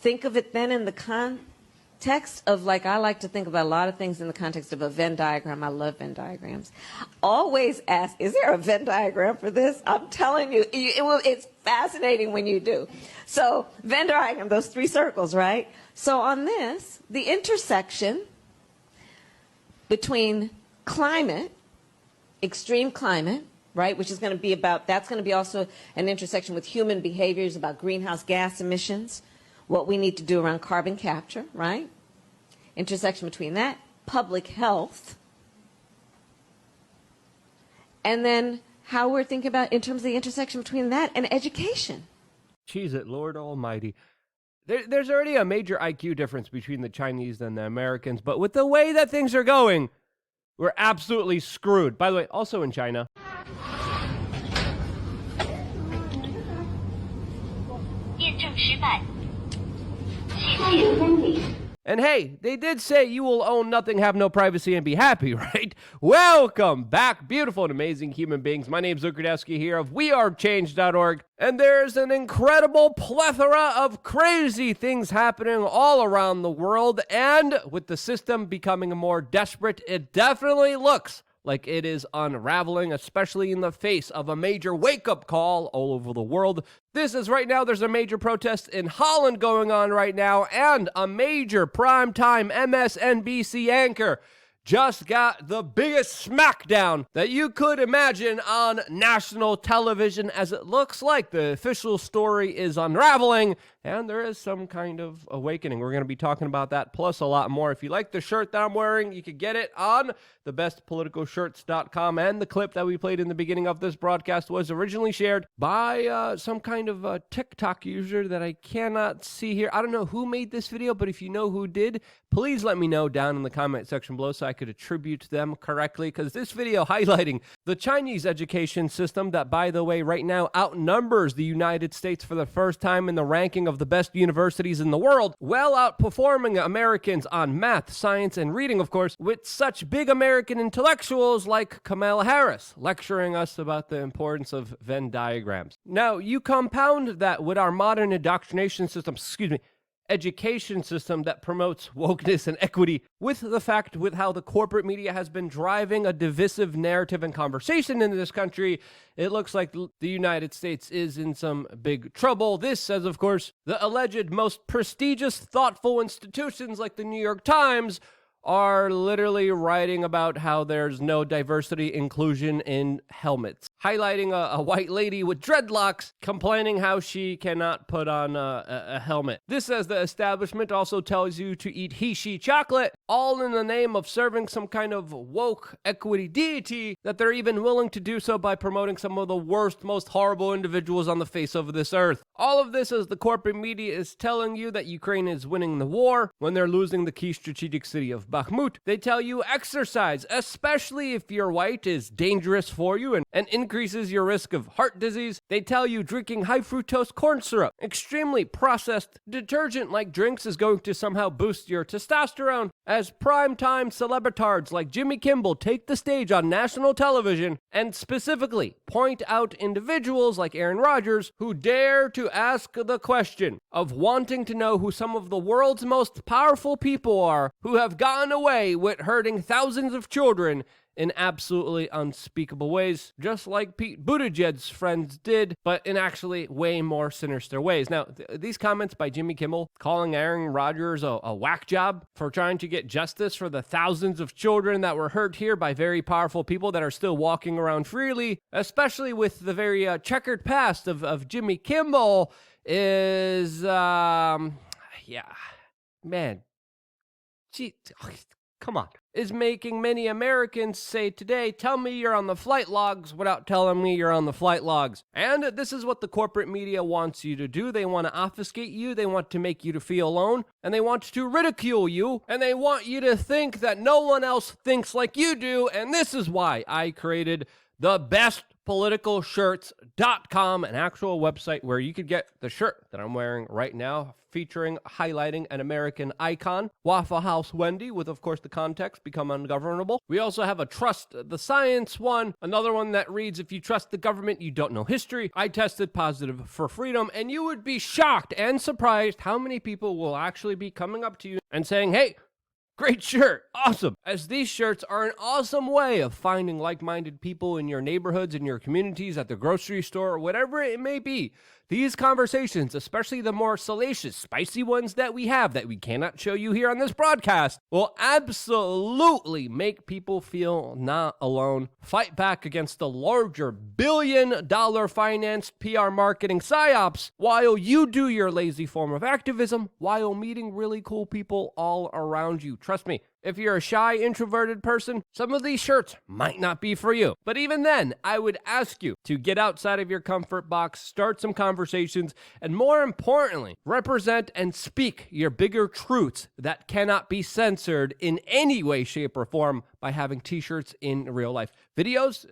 think of it then in the context of, like, I like to think about a lot of things in the context of a Venn diagram. I love Venn diagrams. Always ask, is there a Venn diagram for this? I'm telling you, it's fascinating when you do. So Venn diagram, those three circles, right? So on this, the intersection between climate, extreme climate, right, which is going to be about, that's going to be also an intersection with human behaviors about greenhouse gas emissions, what we need to do around carbon capture, right? Intersection between that, public health, and then how we're thinking about in terms of the intersection between that and education. Jeez, it, Lord Almighty. There's already a major IQ difference between the Chinese and the Americans, but with the way that things are going, we're absolutely screwed. By the way, also in China. And hey, they did say you will own nothing, have no privacy, and be happy, right? Welcome back, beautiful and amazing human beings. My name's Luke Rudowski here of wearechange.org, and there's an incredible plethora of crazy things happening all around the world, and with the system becoming more desperate, it definitely looks like it is unraveling, especially in the face of a major wake-up call all over the world. This is right now, there's a major protest in Holland going on right now, and a major primetime MSNBC anchor just got the biggest smackdown that you could imagine on national television, as it looks like the official story is unraveling and there is some kind of awakening. We're going to be talking about that plus a lot more. If you like the shirt that I'm wearing, you can get it on thebestpoliticalshirts.com, and the clip that we played in the beginning of this broadcast was originally shared by some kind of a TikTok user that I cannot see here. I don't know who made this video, but if you know who did, please let me know down in the comment section below so I could attribute them correctly, because this video highlighting the Chinese education system that, by the way, right now outnumbers the United States for the first time in the ranking of the best universities in the world, well outperforming Americans on math, science, and reading, of course, with such big American intellectuals like Kamala Harris lecturing us about the importance of Venn diagrams. Now, you compound that with our modern indoctrination system, education system that promotes wokeness and equity, with the fact with how the corporate media has been driving a divisive narrative and conversation in this country, it looks like the United States is in some big trouble. This, as of course, the alleged most prestigious, thoughtful institutions like the New York Times are literally writing about how there's no diversity inclusion in helmets, highlighting a white lady with dreadlocks complaining how she cannot put on a helmet. This, as the establishment also tells you to eat he-she chocolate, all in the name of serving some kind of woke equity deity, that they're even willing to do so by promoting some of the worst, most horrible individuals on the face of this earth. All of this as the corporate media is telling you that Ukraine is winning the war when they're losing the key strategic city of Bakhmut. They tell you exercise, especially if you're white, is dangerous for you and increases your risk of heart disease. They tell you drinking high fructose corn syrup, extremely processed detergent-like drinks, is going to somehow boost your testosterone, as primetime celebritards like Jimmy Kimmel take the stage on national television and specifically point out individuals like Aaron Rodgers who dare to ask the question of wanting to know who some of the world's most powerful people are who have gotten away with hurting thousands of children in absolutely unspeakable ways, just like Pete Buttigieg's friends did, but in actually way more sinister ways. Now, these comments by Jimmy Kimmel calling Aaron Rodgers a whack job for trying to get justice for the thousands of children that were hurt here by very powerful people that are still walking around freely, especially with the very checkered past of Jimmy Kimmel, is, man, gee, come on, is making many Americans say today, tell me you're on the flight logs without telling me you're on the flight logs. And this is what the corporate media wants you to do. They want to obfuscate you, they want to make you to feel alone, and they want to ridicule you, and they want you to think that no one else thinks like you do. And this is why I created the bestpoliticalshirts.com, an actual website where you could get the shirt that I'm wearing right now featuring highlighting an American icon. Waffle House Wendy, with of course the context, become ungovernable. We also have a Trust the Science one, another one that reads, if you trust the government, you don't know history. I tested positive for freedom, and you would be shocked and surprised how many people will actually be coming up to you and saying, hey, great shirt, awesome. As these shirts are an awesome way of finding like-minded people in your neighborhoods, in your communities, at the grocery store, or whatever it may be. These conversations, especially the more salacious, spicy ones that we have that we cannot show you here on this broadcast, will absolutely make people feel not alone. Fight back against the larger billion-dollar financed PR marketing psyops while you do your lazy form of activism while meeting really cool people all around you. Trust me. If you're a shy, introverted person, some of these shirts might not be for you. But even then, I would ask you to get outside of your comfort box, start some conversations, and more importantly, represent and speak your bigger truths that cannot be censored in any way, shape, or form by having t-shirts in real life. Videos,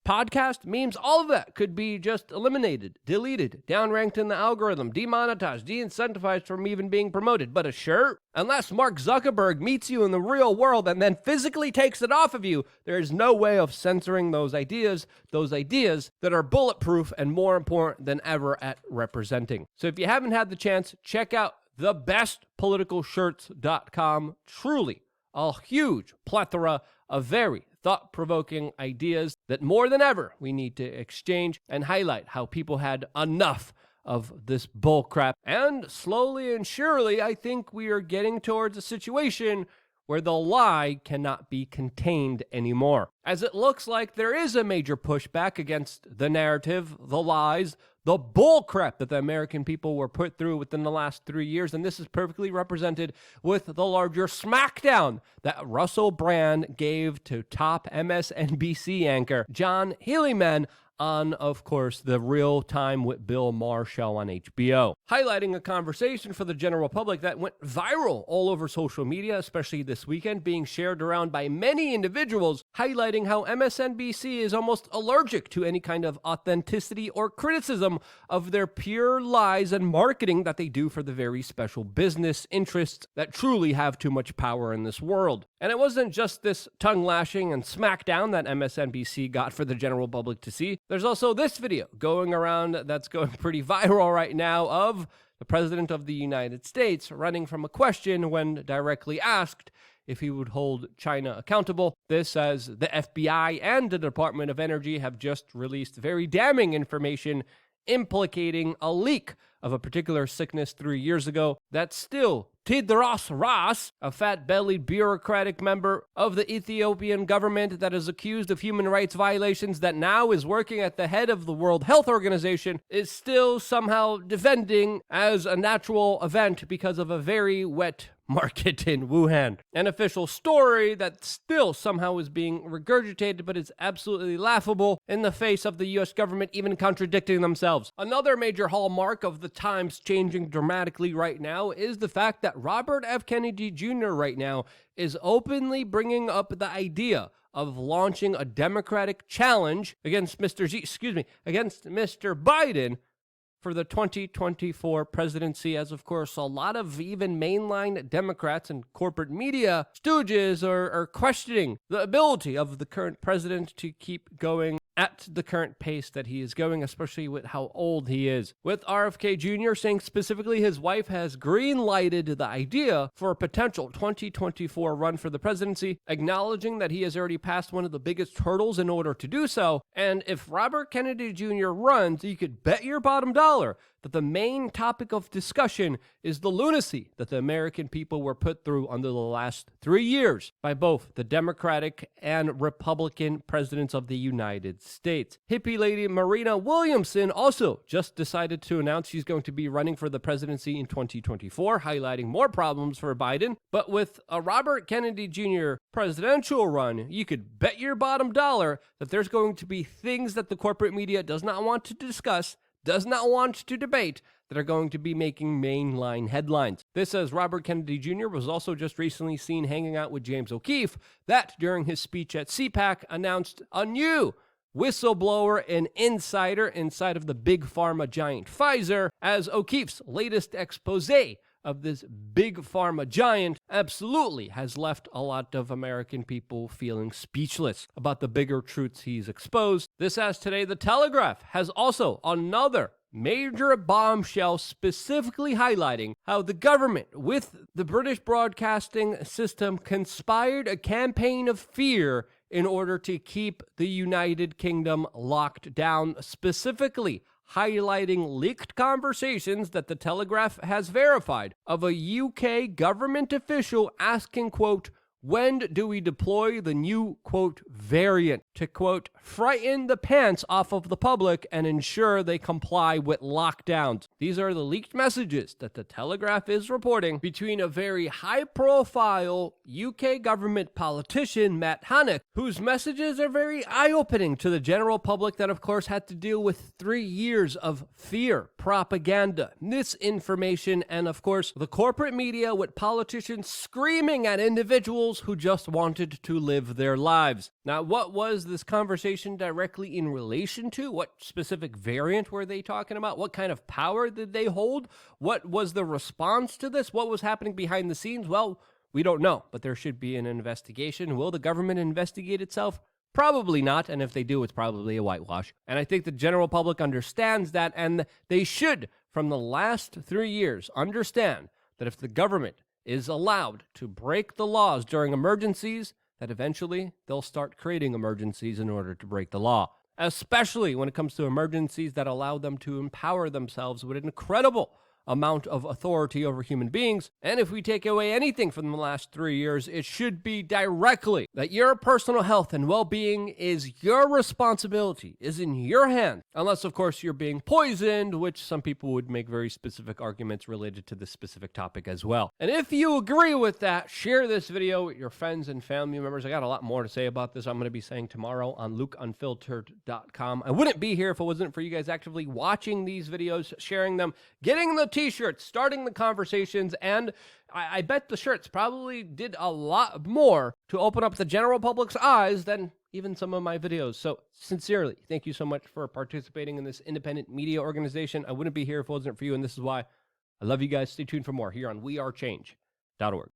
podcast, memes, all of that could be just eliminated, deleted, downranked in the algorithm, demonetized, de-incentivized from even being promoted. But a shirt? Unless Mark Zuckerberg meets you in the real world and then physically takes it off of you, there is no way of censoring those ideas that are bulletproof and more important than ever at representing. So if you haven't had the chance, check out thebestpoliticalshirts.com. Truly a huge plethora of very thought-provoking ideas that more than ever we need to exchange and highlight how people had enough of this bullcrap. And slowly and surely, I think we are getting towards a situation where the lie cannot be contained anymore. As it looks like there is a major pushback against the narrative, the lies, the bullcrap that the American people were put through within the last 3 years, and this is perfectly represented with the larger smackdown that Russell Brand gave to top MSNBC anchor John Hilliman on, of course, The Real Time with Bill Maher show on HBO, highlighting a conversation for the general public that went viral all over social media, especially this weekend, being shared around by many individuals, highlighting how MSNBC is almost allergic to any kind of authenticity or criticism of their pure lies and marketing that they do for the very special business interests that truly have too much power in this world. And it wasn't just this tongue lashing and smackdown that MSNBC got for the general public to see. There's also this video going around that's going pretty viral right now of the President of the United States running from a question when directly asked if he would hold China accountable. This as the FBI and the Department of Energy have just released very damning information implicating a leak of a particular sickness 3 years ago that still Tedros Ras, a fat-bellied bureaucratic member of the Ethiopian government that is accused of human rights violations that now is working at the head of the World Health Organization, is still somehow defending as a natural event because of a very wet market in Wuhan. An official story that still somehow is being regurgitated, but is absolutely laughable in the face of the US government even contradicting themselves. Another major hallmark of the times changing dramatically right now is the fact that Robert F. Kennedy Jr. right now is openly bringing up the idea of launching a Democratic challenge against Mr. Biden for the 2024 presidency, as of course a lot of even mainline Democrats and corporate media stooges are questioning the ability of the current president to keep going at the current pace that he is going, especially with how old he is. With RFK Jr. saying specifically his wife has green-lighted the idea for a potential 2024 run for the presidency, acknowledging that he has already passed one of the biggest hurdles in order to do so. And if Robert Kennedy Jr. runs, you could bet your bottom dollar that the main topic of discussion is the lunacy that the American people were put through under the last 3 years by both the Democratic and Republican presidents of the United States. Hippie lady Marina Williamson also just decided to announce she's going to be running for the presidency in 2024, highlighting more problems for Biden. But with a Robert Kennedy Jr. presidential run, you could bet your bottom dollar that there's going to be things that the corporate media does not want to discuss, does not want to debate, that are going to be making mainline headlines. This as Robert Kennedy Jr. was also just recently seen hanging out with James O'Keefe, that during his speech at CPAC announced a new whistleblower and insider inside of the big pharma giant Pfizer, as O'Keefe's latest expose of this big pharma giant absolutely has left a lot of American people feeling speechless about the bigger truths he's exposed. This as today, The Telegraph has also another major bombshell specifically highlighting how the government with the British broadcasting system conspired a campaign of fear in order to keep the United Kingdom locked down, specifically highlighting leaked conversations that The Telegraph has verified of a UK government official asking, quote, when do we deploy the new, quote, variant to, quote, frighten the pants off of the public and ensure they comply with lockdowns? These are the leaked messages that The Telegraph is reporting between a very high-profile UK government politician, Matt Hancock, whose messages are very eye-opening to the general public that, of course, had to deal with 3 years of fear, propaganda, misinformation, and, of course, the corporate media with politicians screaming at individuals who just wanted to live their lives. Now, what was this conversation directly in relation to? What specific variant were they talking about? What kind of power did they hold? What was the response to this? What was happening behind the scenes? Well, we don't know, but there should be an investigation. Will the government investigate itself? Probably not, and if they do, it's probably a whitewash. And I think the general public understands that, and they should, from the last 3 years, understand that if the government is allowed to break the laws during emergencies, that eventually they'll start creating emergencies in order to break the law, especially when it comes to emergencies that allow them to empower themselves with an incredible amount of authority over human beings. And if we take away anything from the last 3 years, it should be directly that your personal health and well-being is your responsibility, is in your hands, unless, of course, you're being poisoned, which some people would make very specific arguments related to this specific topic as well. And if you agree with that, share this video with your friends and family members. I got a lot more to say about this. I'm going to be saying tomorrow on lukeunfiltered.com. I wouldn't be here if it wasn't for you guys actively watching these videos, sharing them, getting the t-shirts, starting the conversations, and I bet the shirts probably did a lot more to open up the general public's eyes than even some of my videos. So sincerely, thank you so much for participating in this independent media organization. I wouldn't be here if it wasn't for you, and this is why I love you guys. Stay tuned for more here on wearechange.org.